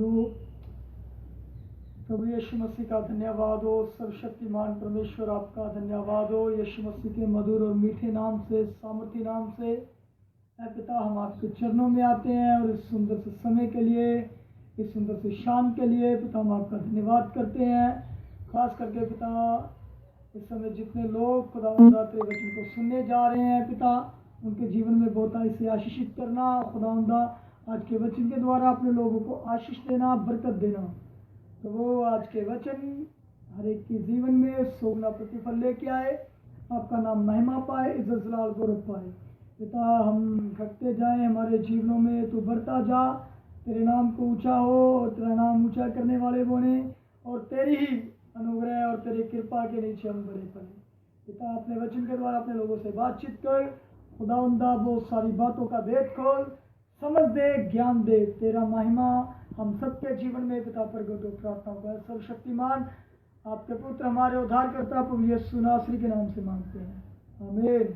दो। प्रभु यीशु मसीह का धन्यवाद हो, सर्वशक्तिमान परमेश्वर आपका धन्यवाद हो। यीशु मसीह के मधुर और मीठे नाम से, सामर्थी नाम से ऐ पिता, हम आपके चरणों में आते हैं और इस सुंदर से समय के लिए, इस सुंदर से शाम के लिए पिता हम आपका धन्यवाद करते हैं। खास करके पिता इस समय जितने लोग खुदावंदा तेरे वचन को सुनने जा रहे हैं पिता, उनके जीवन में बहुत से आशीषित करना। खुदावंदा आज के वचन के द्वारा अपने लोगों को आशीष देना, बरकत देना। तो वो आज के वचन हर एक के जीवन में सोगना प्रतिफल लेके आए, आपका नाम महिमा पाए, इज्जत जलाल गौरव पाए। पिता हम घटते जाएं, हमारे जीवनों में तू बढ़ता जा, तेरे नाम को ऊंचा हो और तेरा नाम ऊंचा करने वाले बने, और तेरी ही अनुग्रह और तेरी कृपा के नीचे हम बड़े पड़े। पिता अपने वचन के द्वारा अपने लोगों से बातचीत कर, खुदावंदा बहुत सारी बातों का भेद खोल, समझ दे, ज्ञान दे। तेरा महिमा हम सबके जीवन में पिता प्रगट हो, प्रार्थना कर। सर्वशक्तिमान आपके पुत्र हमारे उद्धारकर्ता प्रभु यीशु नासरी के नाम से मांगते हैं, आमीन।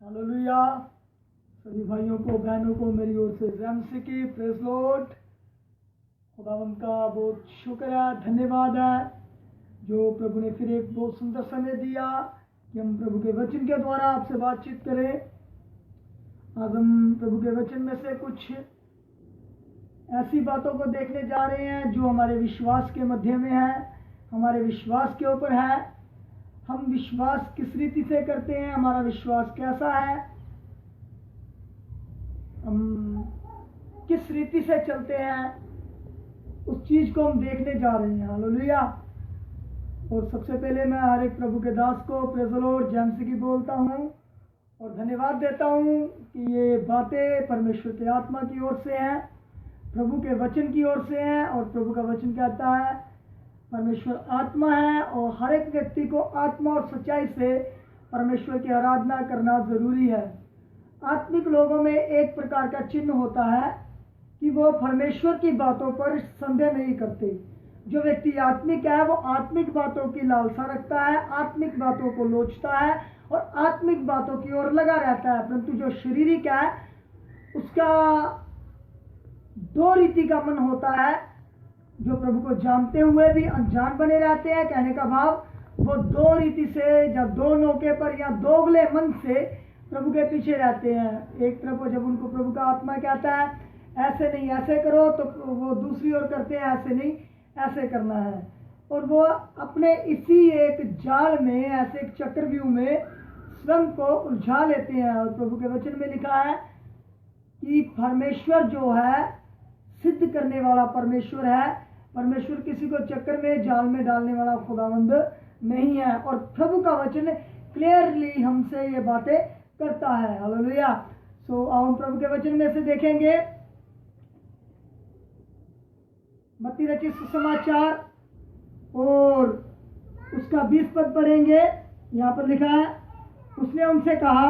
हालेलुया। सभी भाइयों को बहनों को मेरी ओर से जय मसीह की, प्रेज लॉर्ड। खुदावंद का बहुत शुक्र है, धन्यवाद है जो प्रभु ने फिर एक बहुत सुंदर समय दिया कि हम प्रभु के वचन के द्वारा आपसे बातचीत करें। आज हम प्रभु के वचन में से कुछ ऐसी बातों को देखने जा रहे हैं जो हमारे विश्वास के मध्य में है, हमारे विश्वास के ऊपर है। हम विश्वास किस रीति से करते हैं, हमारा विश्वास कैसा है, हम किस रीति से चलते हैं, उस चीज को हम देखने जा रहे हैं। हालेलुया। और सबसे पहले मैं हर एक प्रभु के दास को प्रेज़ द लॉर्ड जय मसीह की बोलता हूँ और धन्यवाद देता हूँ कि ये बातें परमेश्वर के आत्मा की ओर से हैं, प्रभु के वचन की ओर से हैं। और प्रभु का वचन कहता है परमेश्वर आत्मा है और हर एक व्यक्ति को आत्मा और सच्चाई से परमेश्वर की आराधना करना जरूरी है। आत्मिक लोगों में एक प्रकार का चिन्ह होता है कि वो परमेश्वर की बातों पर संदेह नहीं करते। जो व्यक्ति आत्मिक है वो आत्मिक बातों की लालसा रखता है, आत्मिक बातों को लोचता है और आत्मिक बातों की ओर लगा रहता है। परंतु जो शारीरिक है उसका दो रीति का मन होता है, जो प्रभु को जानते हुए भी अनजान बने रहते हैं। कहने का भाव वो दो रीति से या दो नौके पर या दोगले मन से प्रभु के पीछे रहते हैं। एक तरफ जब उनको प्रभु का आत्मा कहता है ऐसे नहीं ऐसे करो, तो वो दूसरी ओर करते हैं ऐसे नहीं ऐसे करना है। और वो अपने इसी एक जाल में, ऐसे एक चक्रव्यूह में स्वयं को उलझा लेते हैं। और प्रभु के वचन में लिखा है कि परमेश्वर जो है सिद्ध करने वाला परमेश्वर है। परमेश्वर किसी को चक्कर में, जाल में डालने वाला खुदावंद नहीं है। और प्रभु का वचन क्लियरली हमसे ये बातें करता है। हालेलुया। सो आओ हम प्रभु के वचन में से देखेंगे मत्ती रचित सुसमाचार और उसका 20 पद पढ़ेंगे। यहाँ पर लिखा है, उसने उनसे कहा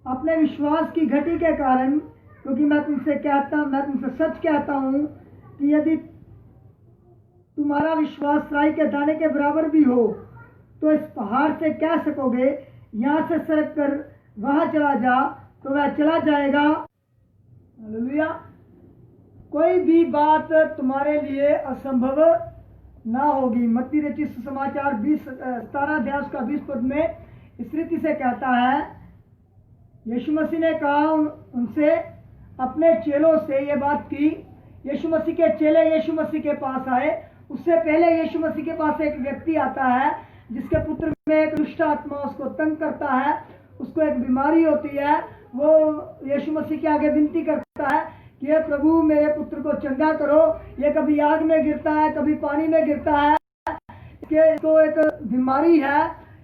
अपने विश्वास की घटी के कारण, क्योंकि मैं तुमसे सच कहता हूँ कि यदि तुम्हारा विश्वास राई के दाने के बराबर भी हो तो इस पहाड़ से कह सकोगे यहाँ से सरक कर वहां चला जा, तो वह चला जाएगा। हालेलुया। कोई भी बात तुम्हारे लिए असंभव ना होगी। मत्ती रचित सुसमाचार 17 अध्याय का 20 पद में इस रीति से कहता है, यीशु मसीह ने कहा उनसे, अपने चेलों से ये बात की। यीशु मसीह के चेले यीशु मसीह के पास आए। उससे पहले यीशु मसीह के पास एक व्यक्ति आता है जिसके पुत्र में एक दुष्ट आत्मा उसको तंग करता है, उसको एक बीमारी होती है। वो यीशु मसीह के आगे विनती करता है कि हे प्रभु मेरे पुत्र को चंगा करो, ये कभी आग में गिरता है, कभी पानी में गिरता है, इसको एक बीमारी है,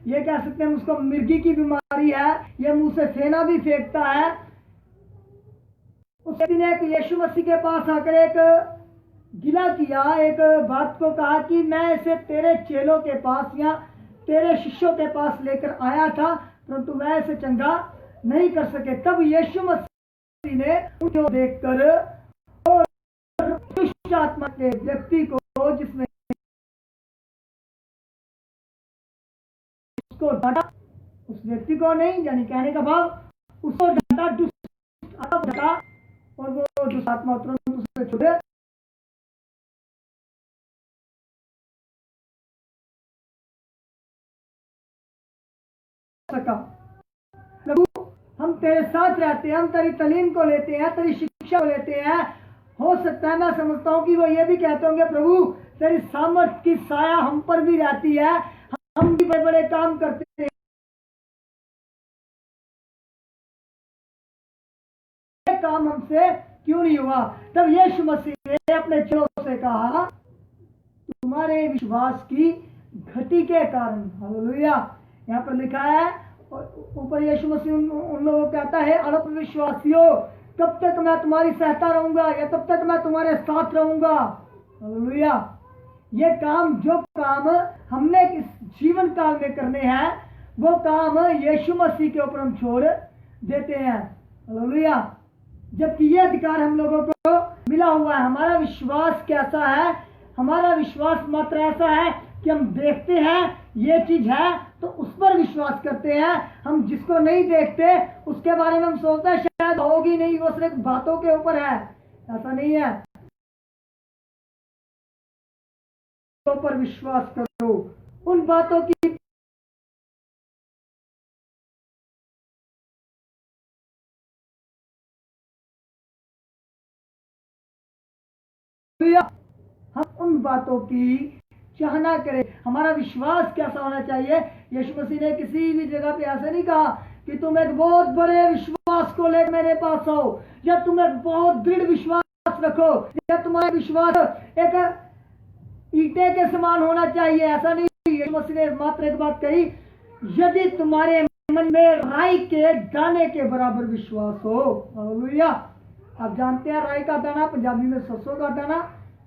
ये कह सकते हैं उसको मिर्गी की बीमारी है, ये मुंह से फेना भी फेंकता है। उस दिन एक यीशु मसीह के पास आकर एक गिला किया, एक बात को कहा कि मैं इसे तेरे चेलों के पास या तेरे शिष्यों के पास लेकर आया था, परंतु वह इसे चंगा नहीं कर सके। तब यीशु मसीह ने उनको देखकर और दुष्ट आत्मा के व्यक्ति को, जिसमें उसको डांटा, उस व्यक्ति को नहीं, यानी कहने का भाव उसको डांटा, दुष्ट आत्मा डांटा, और वो दुष्ट आत्मा तुरंत छोड़ सका। प्रभु हम तेरे साथ रहते हैं, हम तेरी तालीम को लेते हैं, तेरी शिक्षा को लेते हैं। हो सकता है, मैं समझता हूँ कि वो ये भी कहते होंगे प्रभु तेरी सामर्थ की साया हम पर भी रहती है, हम भी बड़े बड़े काम करते हैं, काम हमसे क्यों नहीं हुआ। तब यीशु मसीह ने अपने चेलों से कहा तुम्हारे विश्वास की घटी के कारण। हालेलुया। यहाँ पर लिखा है ऊपर यीशु मसीह उन लोगों को कहता है अल्प विश्वासियों कब तक मैं तुम्हारी सहायता रहूंगा या तब तक मैं तुम्हारे साथ रहूंगा। हालेलुया। ये काम जो काम हमने इस जीवन काल में करने हैं वो काम यीशु मसीह के ऊपर हम छोड़ देते हैं। हालेलुया। जबकि ये अधिकार हम लोगों को मिला हुआ है। हमारा विश्वास कैसा है? हमारा विश्वास मात्र ऐसा है कि हम देखते हैं ये चीज है तो उस पर विश्वास करते हैं। हम जिसको नहीं देखते उसके बारे में हम सोचते हैं शायद होगी नहीं, वो सिर्फ बातों के ऊपर है। ऐसा नहीं है। पर विश्वास करो उन बातों की हम उन बातों की चाहना करें। हमारा विश्वास कैसा होना चाहिए? यीशु मसीह ने किसी भी जगह पे ऐसा नहीं कहा कि तुम एक बहुत बड़े विश्वास को लेकर मेरे पास आओ या तुम एक बहुत दृढ़ विश्वास रखो या तुम्हारा विश्वास एक ईंटे के समान होना चाहिए। ऐसा नहीं। यीशु मसीह ने मात्र एक बात कही, यदि तुम्हारे मन में राई के दाने के बराबर विश्वास हो। हालेलुया। आप जानते हैं राई का दाना पंजाबी में सरसों का दाना,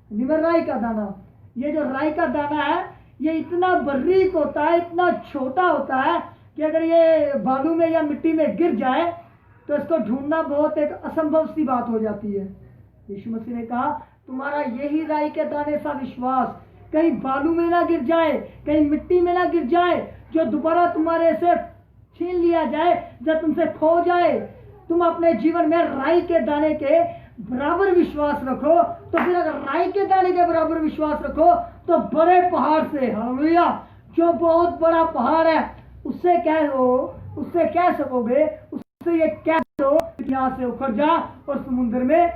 हिंदी में राई का दाना। ये जो राई का दाना है ये इतना बारीक होता है, इतना छोटा होता है कि अगर ये बालू में या मिट्टी में गिर जाए तो इसको ढूंढना बहुत एक असंभव सी बात हो जाती है। यीशु मसीह ने कहा तुम्हारा यही राई के दाने सा विश्वास कहीं बालू में ना गिर जाए, कहीं मिट्टी में ना गिर जाए, जो दोबारा तुम्हारे से छीन लिया जाए, जब तुमसे खो जाए। तुम अपने जीवन में राई के दाने के बराबर विश्वास रखो। तो फिर अगर राई के दाने के बराबर विश्वास रखो तो बड़े पहाड़ से, हालेलुया, जो बहुत बड़ा पहाड़ है उससे कह सकोगे, उससे ये कह दो यहाँ से उखड़ जा और समुद्र में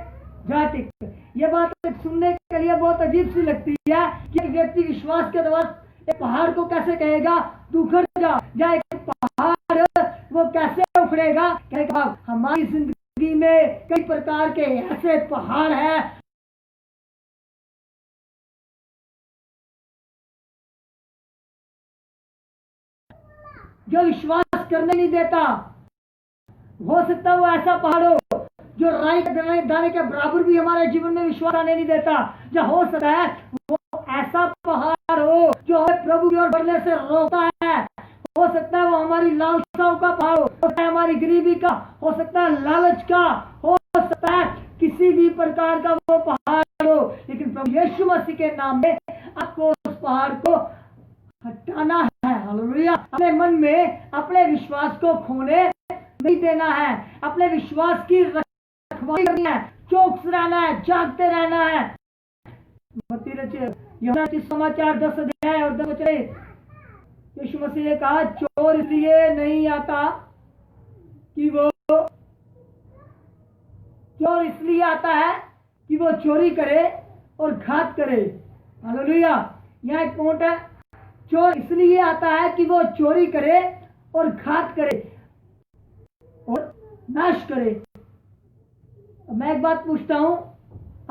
जा टिक। ये बात सुनने के लिए बहुत अजीब सी लगती है कि एक व्यक्ति विश्वास के द्वारा एक पहाड़ को कैसे कहेगा तू उखड़ जा, या एक पहाड़ वो कैसे उखड़ेगा? कहेगा हमारी जिंदगी में कई प्रकार के ऐसे पहाड़ हैं जो विश्वास करने नहीं देता। हो सकता है वो ऐसा पहाड़ हो जो राई के दाने के बराबर भी हमारे जीवन में विश्वास आने नहीं देता। या हो सकता है वो ऐसा पहाड़ हो जो हमें प्रभु की ओर बढ़ने से रोकता है। हो सकता है वो हमारी लालसाओं का पहाड़ हो सकता है हमारी गरीबी का, हो सकता है लालच का, हो सकता है किसी भी प्रकार का वो पहाड़ हो। लेकिन प्रभु यीशु मसीह के नाम में आपको उस पहाड़ को हटाना है। हालेलुया। अपने मन में अपने विश्वास को खोने नहीं देना है, अपने विश्वास की रखवाली करनी है, चौकस रहना है, जागते रहना है। यूहन्ना समाचार 10 अध्याय और 10 वचन यीशु मसीह ने कहा चोर इसलिए नहीं आता कि वो चोर इसलिए आता है कि वो चोरी करे और घात करे। हालेलुया। यहाँ एक पॉइंट है, चोर इसलिए आता है कि वो चोरी करे और घात करे और नाश करे। मैं एक बात पूछता हूं,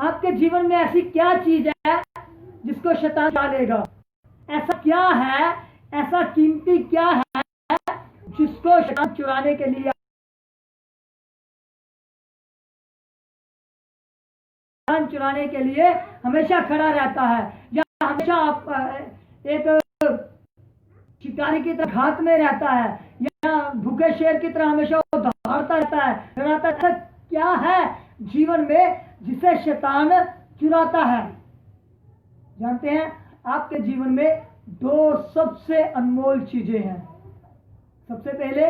आपके जीवन में ऐसी क्या चीज है जिसको शैतान चुरा लेगा? ऐसा क्या है, ऐसा कीमती क्या है जिसको शैतान चुराने के लिए हमेशा खड़ा रहता है, या हमेशा एक शिकारी की तरह घात में रहता है, या भूखे शेर की तरह हमेशा दौड़ता रहता है, डराता है? क्या है जीवन में जिसे शैतान चुराता है? जानते हैं आपके जीवन में 2 सबसे अनमोल चीजें हैं। सबसे पहले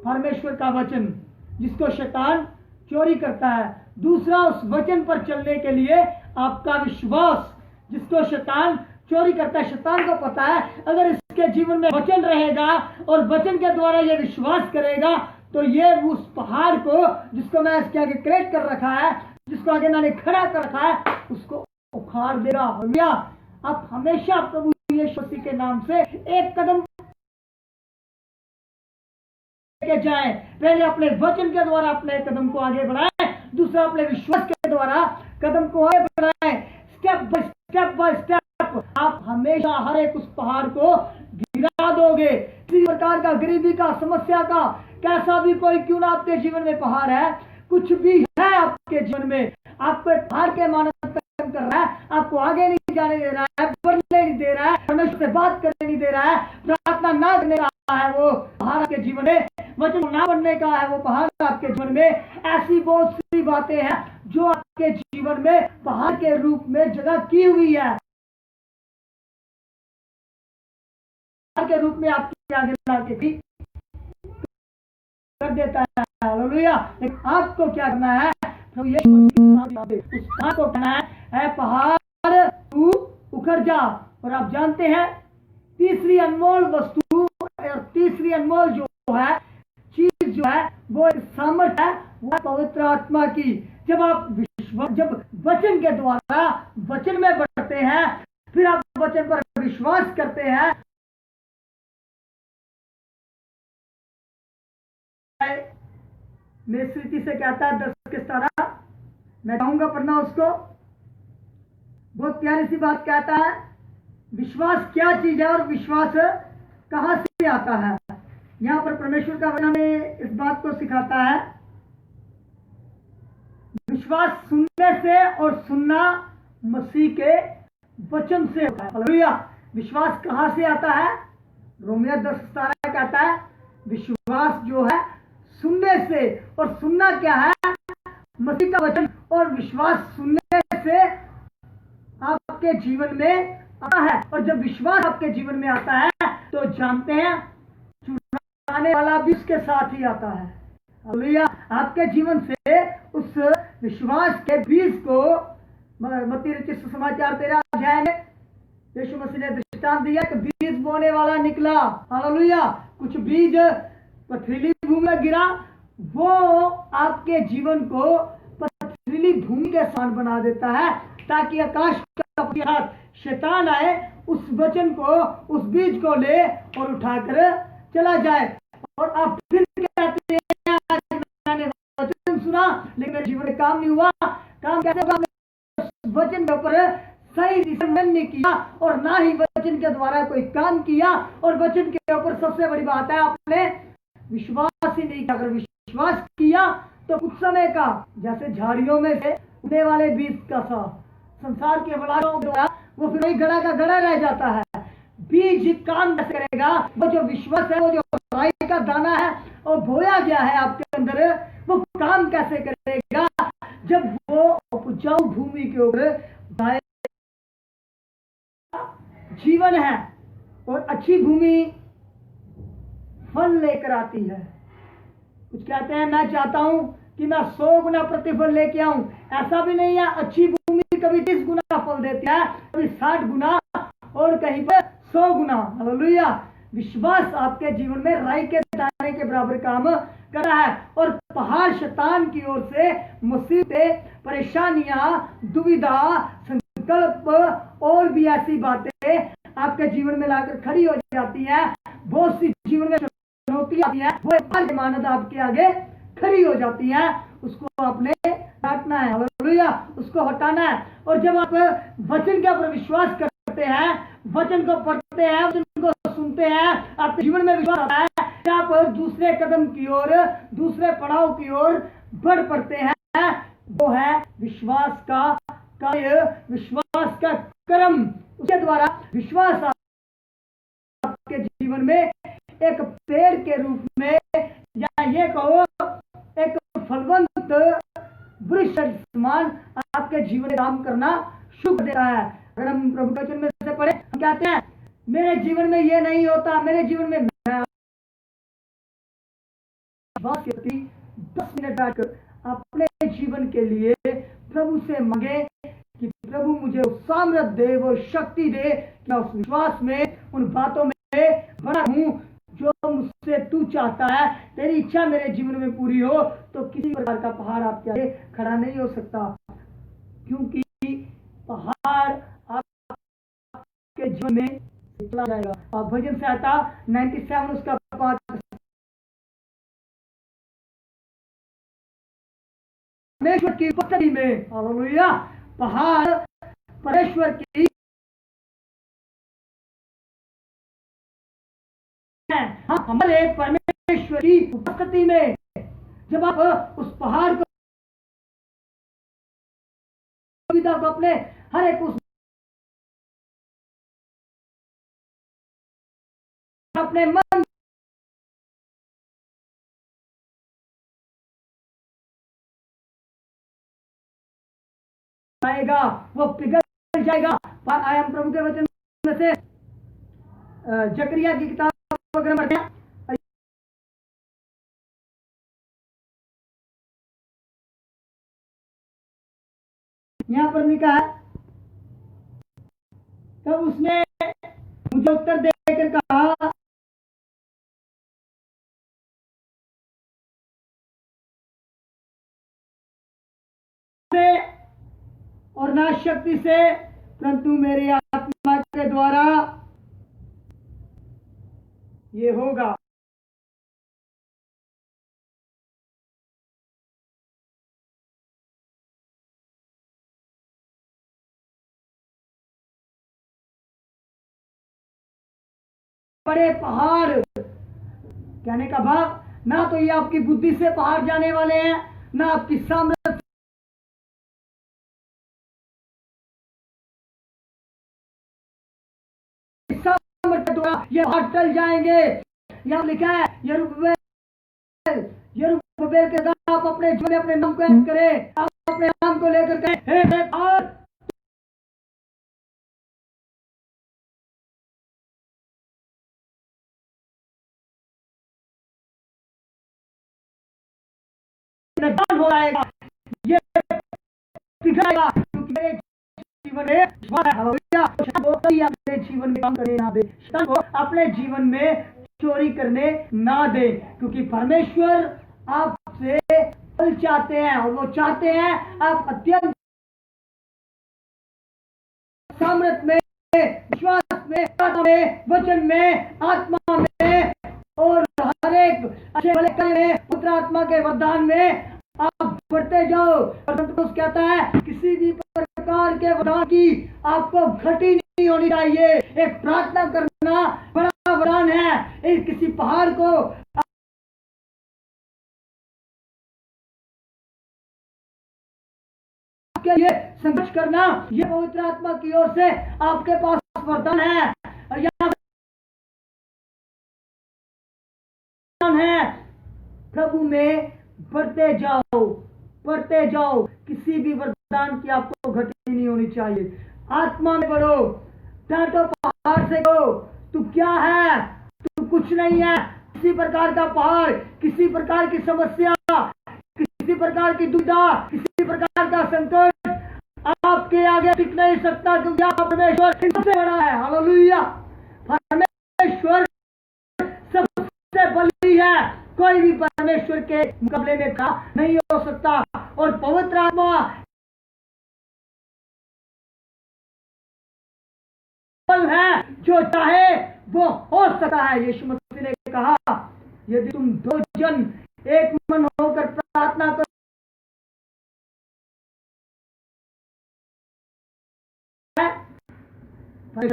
परमेश्वर का वचन जिसको शैतान चोरी करता है। दूसरा, उस वचन पर चलने के लिए आपका विश्वास, जिसको शैतान चोरी करता है। शैतान को पता है अगर इसके जीवन में वचन रहेगा और वचन के द्वारा ये विश्वास करेगा तो ये उस पहाड़ को, जिसको मैं इसके आगे क्रिएट कर रखा है, जिसको आगे मैंने खड़ा कर रखा है, उसको उखाड़ देगा। भैया, आप हमेशा प्रभु यीशु मसीह के नाम से एक कदम के जाएं। पहले अपने वचन के द्वारा अपने कदम को आगे बढ़ाएं, दूसरा अपने विश्वास के द्वारा कदम को आगे बढ़ाएं। स्टेप बाय स्टेप आप हमेशा हर एक उस पहाड़ को गिरा दोगे। किसी प्रकार का गरीबी का, समस्या का, कैसा भी कोई क्यों ना आपके जीवन में पहाड़ है, कुछ भी है आपके जीवन में, आपको पहाड़ के मानव कर रहा है, आपको आगे नहीं जाने दे रहा है, बढ़ने नहीं दे रहा है, परमेश्वर से बात करने नहीं दे रहा है, प्रार्थना ना करने का है, वो पहाड़ आपके जीवन में, वचन ना पढ़ने का है, वो पहाड़ आपके जीवन में। ऐसी बहुत सी बातें हैं जो आपके जीवन में पहाड़ के रूप में जगह की हुई है, के रूप में आपके आगे लाके भी कर देता है। हालेलुया। लेकिन आपको क्या करना है? तो ये उस पहाड़ को कहना है पहाड़ तू उखड़ जा। और आप जानते हैं तीसरी अनमोल वस्तु और तीसरी अनमोल जो है चीज जो है वो एक सामर्थ्य है, वो पवित्र आत्मा की। जब आप जब वचन के द्वारा वचन में बढ़ते हैं, फिर आप वचन पर विश्वास करते हैं, मेरी स्मृति से कहता है 10 के 17, मैं चाहूंगा पढ़ना उसको। बहुत प्यारी सी बात कहता है, विश्वास क्या चीज है और विश्वास कहां से आता है। यहां पर परमेश्वर का वचन हमें इस बात को सिखाता है, विश्वास सुनने से और सुनना मसीह के वचन से होता है। हालेलुया। विश्वास कहां से आता है? रोमियो 10:17 कहता है विश्वास जो है सुनने से, और सुनना क्या है? मसीह का वचन। और विश्वास सुनने से आपके जीवन में आता है, और जब विश्वास आपके जीवन में आता है तो जानते हैं चुराने वाला भी उसके साथ ही आता है। हालेलुया। आपके जीवन से उस विश्वास के बीज को, मत्ती रचित सुसमाचार 13 अध्याय में यीशु मसीह ने दृष्टांत दिया कि बीज बोने वाला निकला। हालेलुया। कुछ बीज पथरीली भूमि में गिरा, वो आपके जीवन को पथरीली भूमि के समान बना देता है, ताकि आकाश का शैतान आए, उस वचन को, उस बीज को ले और उठाकर चला जाए। और आप फिर कहते हैं मैंने वचन सुना लेकिन मेरे जीवन में काम नहीं हुआ। काम कैसे होगा? वचन के ऊपर सही डिसीजन नहीं किया और ना ही वचन के द्वारा कोई काम किया, और वचन के ऊपर सबसे बड़ी बात है आपने विश्वास ही नहीं किया। अगर विश्वास किया तो कुछ समय का, जैसे झाड़ियों में से उगने वाले बीज का सा संसार के बलाओं द्वारा वो फिर वही गड़ा का गड़ा रह जाता है। बीज काम कैसे करेगा? वो जो विश्वास है, वो जो राई का दाना है और बोया गया है आपके अंदर, वो काम कैसे करेगा? जब वो उपजाऊ भूमि के ऊपर जीवन है और अच्छी भूमि फल लेकर आती है। कुछ कहते हैं मैं चाहता हूं कि मैं 100 गुना प्रतिफल लेके आऊं। ऐसा भी नहीं है। अच्छी भूमि कभी 30 गुना फल देती है, कभी 60 गुना और कहीं पर 100 गुना। हालेलुया। विश्वास आपके जीवन में राई के दाने के बराबर काम कर रहा है। और पहाड़ शैतान की ओर से मुसीबतें, परेशानियां, दुविधा, संकल्प और भी ऐसी बातें आपके जीवन में लाकर खड़ी हो जाती हैं। बहुत सी जीवन में चुनौतियां आती हैं, वो मानद आपके आगे खड़ी हो जाती हैं। उसको आपने काटना है। हालेलुया। उसको हटाना है। और जब आप वचन के ऊपर विश्वास करते हैं, वचन को पढ़ते हैं, वचन को सुनते हैं, आपके जीवन में विश्वास आता है, आप दूसरे कदम की ओर, दूसरे पड़ाव की ओर बढ़ पड़ते हैं। वो है विश्वास का कार्य, विश्वास का कर्म। उसके द्वारा विश्वास आपके जीवन में एक पेड़ के रूप में, या ये कहो एक फलवंत वृक्ष समान आपके जीवन में काम करना शुरू कर देता है। अगर हम प्रभु के वचन में से पढ़े, हम कहते हैं मेरे जीवन में ये नहीं होता, मेरे जीवन में 10 मिनट बैठ अपने जीवन के लिए प्रभु से मांगे कि प्रभु मुझे उस सामर्थ दे, वो शक्ति दे कि मैं उस विश्वास में, उन बातों में बड़ा हूं जो मुझसे तू चाहता है। तेरी इच्छा मेरे जीवन में पूरी हो तो किसी प्रकार का पहाड़ आपके आगे खड़ा नहीं हो सकता, क्योंकि पहाड़ आपके जीवन में चला जाएगा। और भजन संहिता 97 उसका 5 परमेश्वर की उपस्थिति में, हालेलुया, पहाड़ परमेश्वर की हमारे परमेश्वर की उपस्थिति में जब आप उस पहाड़ को अपने हर एक उस अपने मन आएगा, वो पिघल जाएगा। आया हम प्रभु के वचन में से जकरिया की किताब अगर हम पढ़ें, यहां पर लिखा है, तो उसने मुझे उत्तर देकर कहा, और ना शक्ति से परंतु मेरी आत्मा के द्वारा ये होगा। बड़े पहाड़ कहने का भाव, ना तो ये आपकी बुद्धि से पहाड़ जाने वाले हैं, ना आपकी सामर्थ्य द्वारा ये पहाड़ टल जाएंगे। यहां लिखा है, यरूब्बाबेल के साथ आप अपने जीवन में अपने नाम को याद करें, आप अपने नाम को लेकर कहें, हे पहाड़ हो जाएगा, ये पिघलेगा, क्योंकि मेरे जीवन में अपने जीवन में काम करने ना दे, शैतान को अपने जीवन में चोरी करने ना दे, क्योंकि परमेश्वर आपसे फल चाहते हैं और वो चाहते हैं आप अत्यंत सामर्थ में, विश्वास में, वचन में, आत्मा में और हर एक अच्छे भले कार्य में, पुत्र आत्मा के वरदान में आप बढ़ते जाओ। और कहता है किसी भी प्रकार के वरदान की आपको घटी नहीं होनी चाहिए। एक प्रार्थना करना बड़ा वरदान है। एक किसी पहाड़ को के लिए संघर्ष करना, ये पवित्र आत्मा की ओर से आपके पास वरदान है। और यहाँ है, प्रभु में बढ़ते जाओ, किसी भी वरदान की आपको घटी नहीं होनी चाहिए। आत्मा में बढ़ो, डांटो पहाड़ से कहो तू क्या है, तू कुछ नहीं है। किसी प्रकार का पहाड़, किसी प्रकार की समस्या, किसी प्रकार की दुविधा, किसी प्रकार का संकट आपके आगे टिक नहीं सकता, क्योंकि आप परमेश्वर सबसे बड़ा है। हालेलुया, परमेश्वर सबसे बड़ी है, कोई भी परमेश्वर के मुकाबले में खड़ा नहीं हो सकता। और पवित्र आत्मा है, जो चाहे वो हो सकता है। यीशु मसीह ने कहा, यदि तुम दो जन एक मन होकर प्रार्थना करो,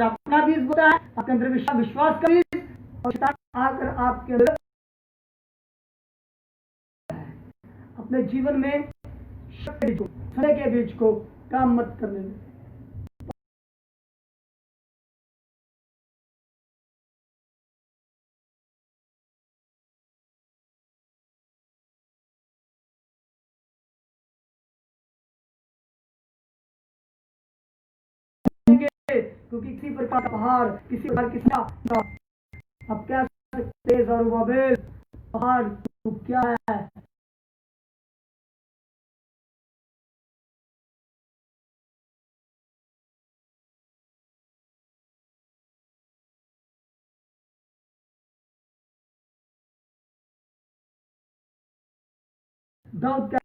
अपना बीज बोता है, आपके अंदर विश्वास का बीज, और शैतान आकर आपके अंदर अपने जीवन में शक्ति को, संदेह के बीज को काम मत करने में। क्योंकि किसी प्रकार का पहाड़, किसी प्रकार की अब क्या सकते, जरुब्बाबेल पहाड़ क्या है, दाऊद